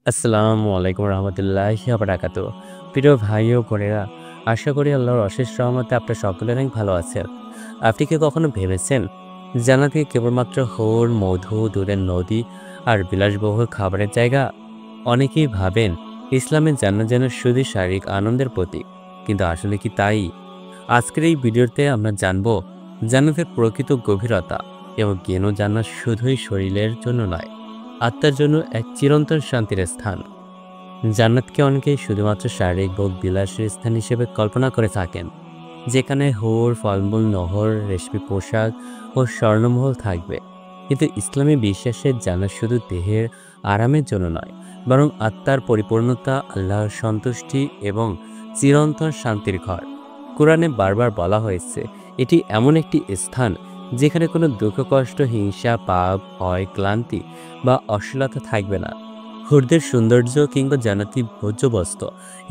আসসালামু আলাইকুম রহমতুল্লাহি ওয়া বারাকাতুহু। প্রিয় ভাই ও বোনেরা, আশা করি আল্লাহর অশেষ রহমতে আপনারা সকলে অনেক ভালো আছেন। আপনি কি কখনো ভেবেছেন জান্নাতে কেবলমাত্র হুর, মধু, দূরের নদী আর বিলাসবহুল খাবারের জায়গা? অনেকেই ভাবেন ইসলামের জান্নাত যেন শুধু শারীরিক আনন্দের প্রতীক, কিন্তু আসলে কি তাই? আজকের এই ভিডিওতে আমরা জানব জান্নাতের প্রকৃত গভীরতা এবং কেন জান্নাত শুধুই শরীরের জন্য নয়, আত্মার জন্য এক চিরন্তন শান্তির স্থান। জান্নাতকে অনেকেই শুধুমাত্র শারীরিক ভোগ বিলাসের স্থান হিসেবে কল্পনা করে থাকেন, যেখানে হুর, ফলমূল, নহর, রেশমি পোশাক ও স্বর্ণমহল থাকবে। কিন্তু ইসলামী বিশ্বাসের জান্নাত শুধু দেহের আরামের জন্য নয়, বরং আত্মার পরিপূর্ণতা, আল্লাহর সন্তুষ্টি এবং চিরন্তন শান্তির ঘর। কোরআনে বারবার বলা হয়েছে এটি এমন একটি স্থান যেখানে কোনো দুঃখ, কষ্ট, হিংসা, পাপ, ভয়, ক্লান্তি বা অশ্লীলতা থাকবে না। হুরদের সৌন্দর্য কিংবা জান্নাতি ভোজ্যবস্ত্র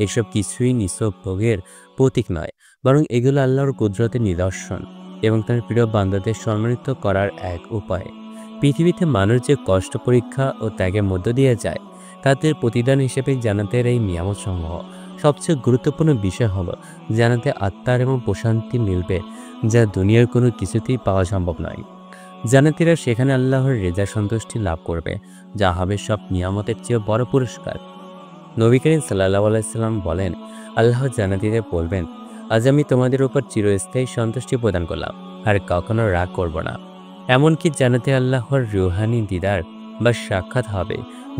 এসব কিছুই নিছক ভোগের প্রতীক নয়, বরং এগুলো আল্লাহর কুদরতের নিদর্শন এবং তার প্রিয় বান্দাদের সম্মানিত করার এক উপায়। পৃথিবীতে মানুষ যে কষ্ট, পরীক্ষা ও ত্যাগের মধ্য দিয়ে যায়, তাদের প্রতিদান হিসেবে জান্নাতের এই নিয়ামত সমূহ। সবচেয়ে গুরুত্বপূর্ণ বিষয় হলো জান্নাতে আত্মার এবং প্রশান্তি মিলবে, যা দুনিয়ার কোনো কিছুতেই পাওয়া সম্ভব নয়। জান্নাতীরা সেখানে আল্লাহর রেজা সন্তুষ্টি লাভ করবে, যা হবে সব নিয়ামতের চেয়ে বড় পুরস্কার। নবী করিম সাল্লাল্লাহু আলাইহি সাল্লাম বলেন, আল্লাহ জান্নাতীদের বলবেন, আজ আমি তোমাদের উপর চিরস্থায়ী সন্তুষ্টি প্রদান করলাম আর কখনো রাগ করব না। এমনকি জান্নাতে আল্লাহর রুহানি দিদার বা সাক্ষাৎ হবে,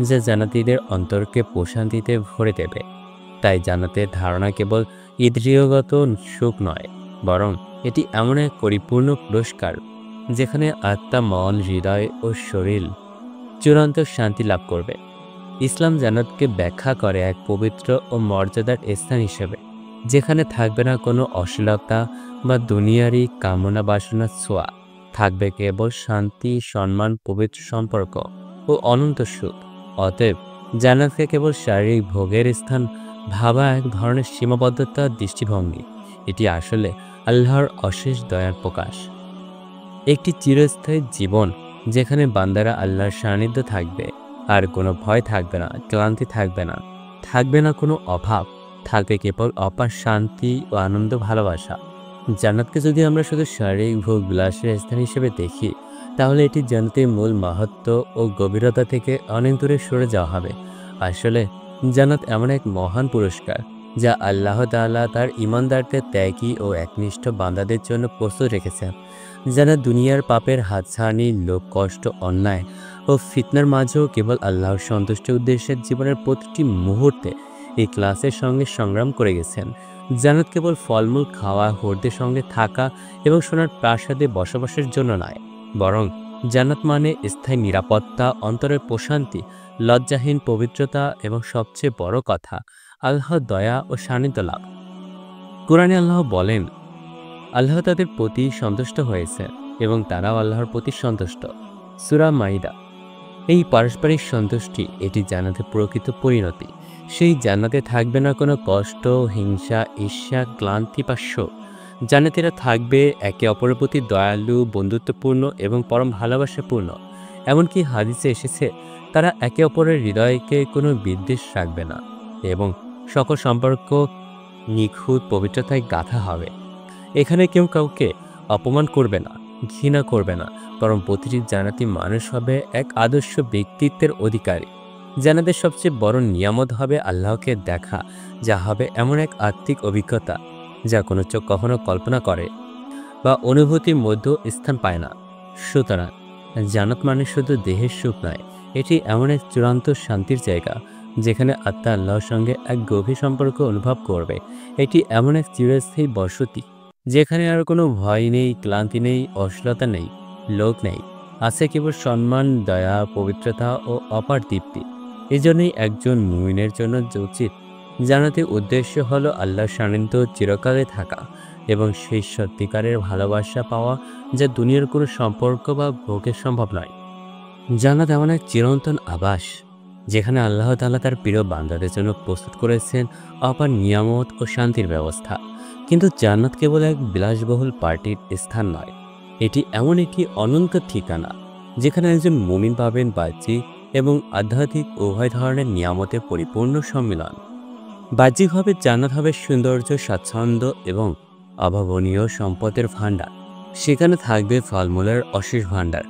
যা জান্নাতীদের অন্তরকে প্রশান্তিতে ভরে দেবে। তাই জান্নাতের ধারণা কেবল ইন্দ্রিয়গত সুখ নয়, বরং এটি এমন এক পরিপূর্ণ পুরস্কার যেখানে আত্মা, মন, হৃদয় ও শরীর চূড়ান্ত শান্তি লাভ করবে। ইসলাম জান্নাতকে ব্যাখ্যা করে এক পবিত্র ও মর্যাদার স্থান হিসেবে, যেখানে থাকবে না কোনো অশ্লীলতা বা দুনিয়ারি কামনা বাসনার ছোঁয়া। থাকবে কেবল শান্তি, সম্মান, পবিত্র সম্পর্ক ও অনন্ত সুখ। অতএব জান্নাতকে কেবল শারীরিক ভোগের স্থান ভাবা এক ধরনের সীমাবদ্ধতার দৃষ্টিভঙ্গি। এটি আসলে আল্লাহর অশেষ দয়ার প্রকাশ। একটি চিরস্থায়ী জীবন যেখানে বান্দারা আল্লাহর সান্নিধ্য থাকবে, আর কোনো ভয় থাকবে না, ক্লান্তি থাকবে না, থাকবে না কোনো অভাব, থাকবে কেবল অপার শান্তি ও আনন্দ, ভালোবাসা। জান্নাতকে যদি আমরা শুধু শারীরিক ভোগ বিলাসের স্থান হিসেবে দেখি, তাহলে এটি জান্নাতের মূল মাহাত্ম্য ও গভীরতা থেকে অনেক দূরে সরে যাওয়া হবে। আসলে জান্নাত এমন এক মহান পুরস্কার যা আল্লাহ তাআলা তার ঈমানদারদের, ত্যাগী ও একনিষ্ঠ বান্দাদের জন্য প্রস্তুত রেখেছেন, যারা দুনিয়ার পাপের হাতছানি, লোভ, কষ্ট, অন্যায় ও ফিতনার মাঝেও কেবল আল্লাহর সন্তুষ্টির উদ্দেশ্যে জীবনের প্রতিটি মুহূর্তে এই ক্লাসের সঙ্গে সংগ্রাম করে গেছেন। জান্নাত কেবল ফলমূল খাওয়া, হুরদের সঙ্গে থাকা এবং সোনার প্রাসাদে বসবাসের জন্য নয়, বরং জান্নাত মানে স্থায়ী নিরাপত্তা, অন্তরের প্রশান্তি, লজ্জাহীন পবিত্রতা এবং সবচেয়ে বড় কথা, আল্লাহর দয়া ও সান্নিধ্য লাভ। কোরআনে আল্লাহ বলেন, আল্লাহ তাদের প্রতি সন্তুষ্ট হয়েছে এবং তারাও আল্লাহর প্রতি সন্তুষ্ট। সূরা মাইদা। এই পারস্পরিক সন্তুষ্টি এটি জান্নাতের প্রকৃত পরিণতি। সেই জান্নাতে থাকবে না কোনো কষ্ট, হিংসা, ঈর্ষা, ক্লান্তি বা শোক। জান্নাতীরা থাকবে একে অপরের প্রতি দয়ালু, বন্ধুত্বপূর্ণ এবং পরম ভালোবাসাপূর্ণ। এমনকি হাদিসে এসেছে, তারা একে অপরের হৃদয়কে কোনো বিদ্বেষ রাখবে না এবং সকল সম্পর্ক নিখুঁত পবিত্রতায় গাঁথা হবে। এখানে কেউ কাউকে অপমান করবে না, ঘৃণা করবে না, বরং প্রতিটি জান্নাতি মানুষ হবে এক আদর্শ ব্যক্তিত্বের অধিকারী। জান্নাতের সবচেয়ে বড় নিয়ামত হবে আল্লাহকে দেখা, যা হবে এমন এক আত্মিক অভিজ্ঞতা যা কোনো চোখ কখনো কল্পনা করে বা অনুভূতির মধ্যে স্থান পায় না। সুতরাং জান্নাত মানে শুধু দেহের সুখ নয়, এটি এমন এক চূড়ান্ত শান্তির জায়গা যেখানে আত্মা আল্লাহর সঙ্গে এক গভীর সম্পর্ক অনুভব করবে। এটি এমন এক চিরস্থায়ী বসতি যেখানে আর কোনো ভয় নেই, ক্লান্তি নেই, অশ্লীলতা নেই, লোভ নেই। আছে কেবল সম্মান, দয়া, পবিত্রতা ও অপার তৃপ্তি। এজন্যই একজন মুমিনের জন্য উচিত জান্নাতের উদ্দেশ্য হলো আল্লাহর সান্নিধ্য চিরকালে থাকা এবং সেই সত্যিকারের ভালোবাসা পাওয়া, যা দুনিয়ার কোনো সম্পর্ক বা ভোগের সম্ভব নয়। জান্নাত এমন এক চিরন্তন আবাস যেখানে আল্লাহ তাআলা তার প্রিয় বান্দাদের জন্য প্রস্তুত করেছেন অপার নিয়ামত ও শান্তির ব্যবস্থা। কিন্তু জান্নাত কেবল এক বিলাসবহুল পার্টির স্থান নয়, এটি এমন একটি অনন্ত ঠিকানা যেখানে একজন মুমিন পাবেন বাহ্যিক এবং আধ্যাত্মিক উভয় ধরনের নিয়ামতের পরিপূর্ণ সম্মিলন। বাহ্যিকভাবে জান্নাত হবে সৌন্দর্য, স্বাচ্ছন্দ্য এবং অভাবনীয় সম্পদের ভাণ্ডার। সেখানে থাকবে ফলমূলের অশেষ ভাণ্ডার,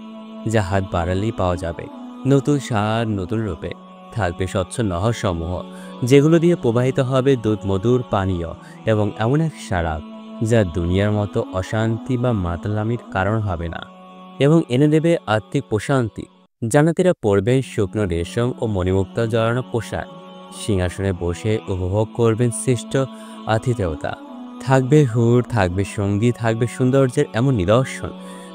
যা হাত বাড়ালেই পাওয়া যাবে। নতুন স্বাদ, নতুন রূপে থাকবে স্বচ্ছ নহরসমূহ, যেগুলো দিয়ে প্রবাহিত হবে দুধ মধুর পানীয় এবং এমন এক সারাপ যা দুনিয়ার মতো অশান্তি বা মাতালামির কারণ হবে না এবং এনে দেবে আত্মিক প্রশান্তি। জান্নাতীরা পরবেন শুকনো রেশম ও মণিমুক্তা জড়ানো পোশাক। সিংহাসনে বসে উপভোগ করবেন শ্রেষ্ঠ আতিথেয়তা। থাকবে হুর, থাকবে সঙ্গী, থাকবে সৌন্দর্যের এমন নিদর্শন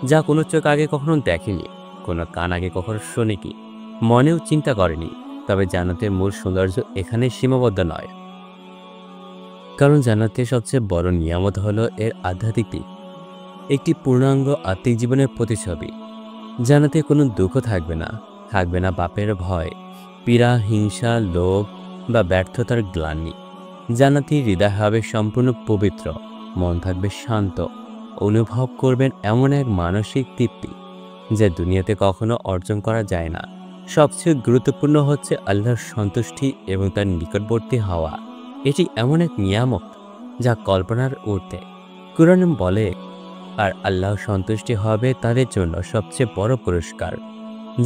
যা কোনো চোখ আগে কখনো দেখেনি, কোনো কান আগে কখনো শোনেনি, মনেও চিন্তা করেনি। তবে জান্নাতের মূল সৌন্দর্য এখানে সীমাবদ্ধ নয়, কারণ জান্নাতের সবচেয়ে বড় নিয়ামত হলো এর আধ্যাত্মিক দিক। একটি পূর্ণাঙ্গ আত্মিক জীবনের প্রতিছবি। জান্নাতে কোনো দুঃখ থাকবে না, থাকবে না পাপের ভয়, পীড়া, হিংসা, লোভ বা ব্যর্থতার গ্লানি। জান্নাতি হৃদয় হবে সম্পূর্ণ পবিত্র, মন থাকবে শান্ত। অনুভব করবেন এমন এক মানসিক তৃপ্তি যা দুনিয়াতে কখনো অর্জন করা যায় না। সবচেয়ে গুরুত্বপূর্ণ হচ্ছে আল্লাহর সন্তুষ্টি এবং তার নিকটবর্তী হওয়া। এটি এমন এক নিয়ামত যা কল্পনার ঊর্ধ্বে। কুরআন বলে, আর আল্লাহর সন্তুষ্টি হবে তাদের জন্য সবচেয়ে বড় পুরস্কার।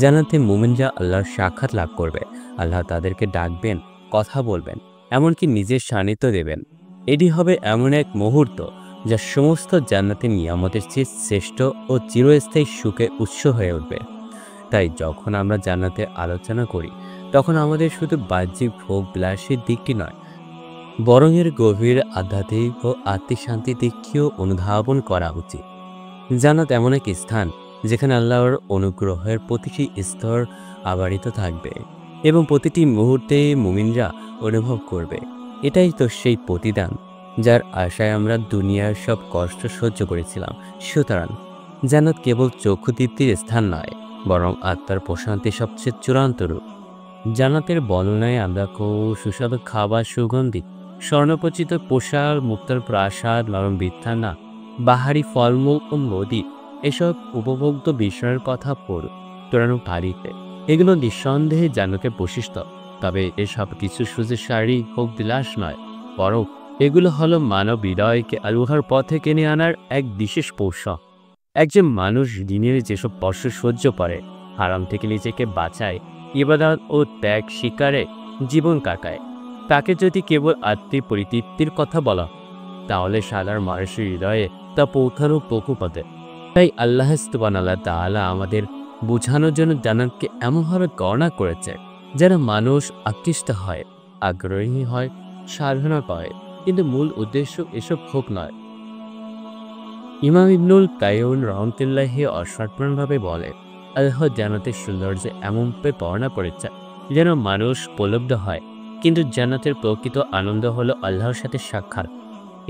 জান্নাতে মুমিনরা আল্লাহর সাক্ষাৎ লাভ করবে। আল্লাহ তাদেরকে ডাকবেন, কথা বলবেন, এমনকি নিজের সান্নিধ্য দেবেন। এটি হবে এমন এক মুহূর্ত যা সমস্ত জান্নাতের নিয়ামতের চেয়ে শ্রেষ্ঠ ও চিরস্থায়ী সুখে উৎস হয়ে উঠবে। তাই যখন আমরা জান্নাতের আলোচনা করি, তখন আমাদের শুধু বাহ্যিক ভোগ বিলাসের দিকটি নয়, বরং এর গভীর আধ্যাত্মিক ও আত্মিক শান্তির দিকটিও অনুধাবন করা উচিত। জান্নাত এমন এক স্থান যেখানে আল্লাহর অনুগ্রহের প্রতিটি স্তর আবরিত থাকবে এবং প্রতিটি মুহূর্তে মুমিনরা অনুভব করবে। এটাই তো সেই প্রতিদান যার আশায় আমরা দুনিয়ার সব কষ্ট সহ্য করেছিলাম। সুতরাং জান্নাত কেবল চক্ষু তৃপ্তির স্থান নয়, বরং আত্মার প্রশান্তির সবচেয়ে চূড়ান্ত রূপ। জান্নাতের বর্ণনায় আমরা সুস্বাদু খাবার, সুগন্ধি স্বর্ণপচিত পোশাক, মুক্তার প্রাসাদ, নরম বিছানা, বাহারি ফলমূল ও নদী এসব উপভোগ্য বিষয়ের কথা পুরানো তারিখে। এগুলো নিঃসন্দেহে জান্নাতের বৈশিষ্ট্য। তবে এসব কিছু শুধু শারীরিক ভোগ বিলাস নয়, বরং এগুলো হলো মানব হৃদয়কে আল্লাহর পথে টেনে আনার এক বিশেষ কৌশল। একজন মানুষ দিনের যেসব কষ্ট সহ্য করে, হারাম থেকে নিজেকে বাঁচায়, ইবাদত ও ত্যাগ শিকারে জীবন কাটায়, তাকে যদি কেবল আত্মিক পরিতৃপ্তির কথা বলা, তাহলে সাধারণ মানুষের হৃদয়ে তা পৌঁছানো বহু পথে। তাই আল্লাহ সুবহানাহু ওয়া তাআলা আমাদের বোঝানোর জন্য জান্নাতকে এমনভাবে গণনা করেছে যেন মানুষ আকৃষ্ট হয়, আগ্রহী হয়, সাধনা করে, কিন্তু মূল উদ্দেশ্য এসব ভোগ নয়। ইমাম ইবনুল কাইয়ুম রাহমাতুল্লাহি অসাধারণভাবে বলে, আল্লাহ জান্নাতের সৌন্দর্য এমনভাবে বর্ণনা করেছে যেন মানুষ উপলব্ধ হয়। কিন্তু জান্নাতের প্রকৃত আনন্দ হলো আল্লাহর সাথে সাক্ষাৎ।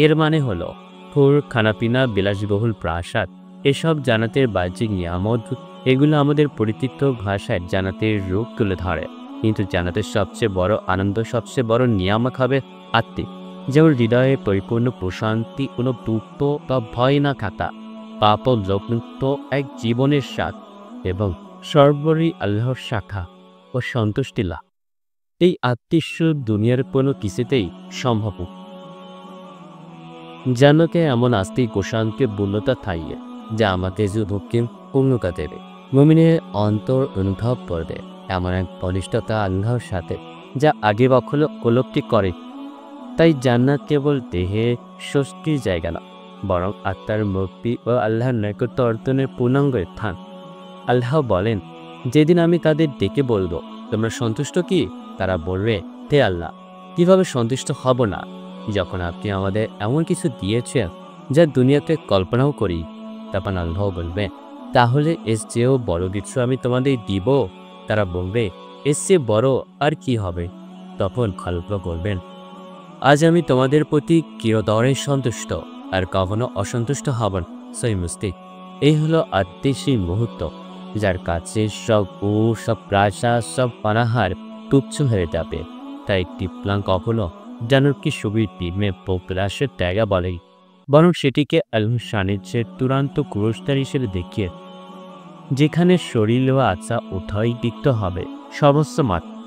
এর মানে হলো হুর, খানাপিনা, বিলাসবহুল প্রাসাদ এসব জান্নাতের বাহ্যিক নিয়ামত। এগুলো আমাদের পরিতৃপ্ত ভাষায় জান্নাতের রূপ তুলে ধরে। কিন্তু জান্নাতের সবচেয়ে বড় আনন্দ, সবচেয়ে বড় নিয়ামক হবে আত্মিক, যেমন হৃদয়ে পরিপূর্ণ প্রশান্তি, কোনো দুঃখ বা ভয় না থাকা, পাপ ও লোভমুক্ত এক জীবনের স্বাদ এবং সর্বোপরি আল্লাহর শাখা ও সন্তুষ্টি লাভ। এই আত্মিক সুখ দুনিয়ার কোনো কিছুতেই সম্ভব নয়। জান্নাতে এমন আস্তিক প্রশান্তির পূর্ণতা থাকবে যা আমাকে যুবককে পূর্ণতা দেবে। মুমিনের অন্তর অনুভব করবে এমন এক বলিষ্ঠতা আল্লাহর সাথে যা আগে কখনো উপলব্ধি করে। তাই জান্নাত কেবল দেহে স্বস্তির জায়গা না, বরং আত্মার মুক্তি ও আল্লাহর নৈকট্য অর্জনের পূর্ণাঙ্গ স্থান। আল্লাহ বলেন, যেদিন আমি তাদের ডেকে বলবো, তোমরা সন্তুষ্ট কি? তারা বলবে, হে আল্লাহ, কিভাবে সন্তুষ্ট হব না, যখন আপনি আমাদের এমন কিছু দিয়েছেন যা দুনিয়াতে কল্পনাও করি। তখন আল্লাহ বলবে, তাহলে এর চেয়েও বড় কিছু আমি তোমাদের দিব? তারা বলবে, এর চেয়ে বড় আর কি হবে? তখন আল্লাহ বলবেন, আজ আমি তোমাদের প্রতি চিরতরে সন্তুষ্ট, আর কখনো অসন্তুষ্ট হব না। সহিহ মুসলিম। এই হলো আত্মিক সেই মুহূর্ত যার কাছে সব সব প্রাসাদ, সব পানাহার তুচ্ছ হয়ে যাবে। তাই টিপলাং কখনো জান্নাতকে ছবির টিমে প্রকাশের জায়গা বলেই, বরং সেটিকে আল্লাহর সান্নিধ্যের চূড়ান্ত পুরস্কার হিসেবে দেখিয়ে, যেখানে শরীর ও আত্মা উভয়ই তিক্ত হবে। সর্বোচ্চ মত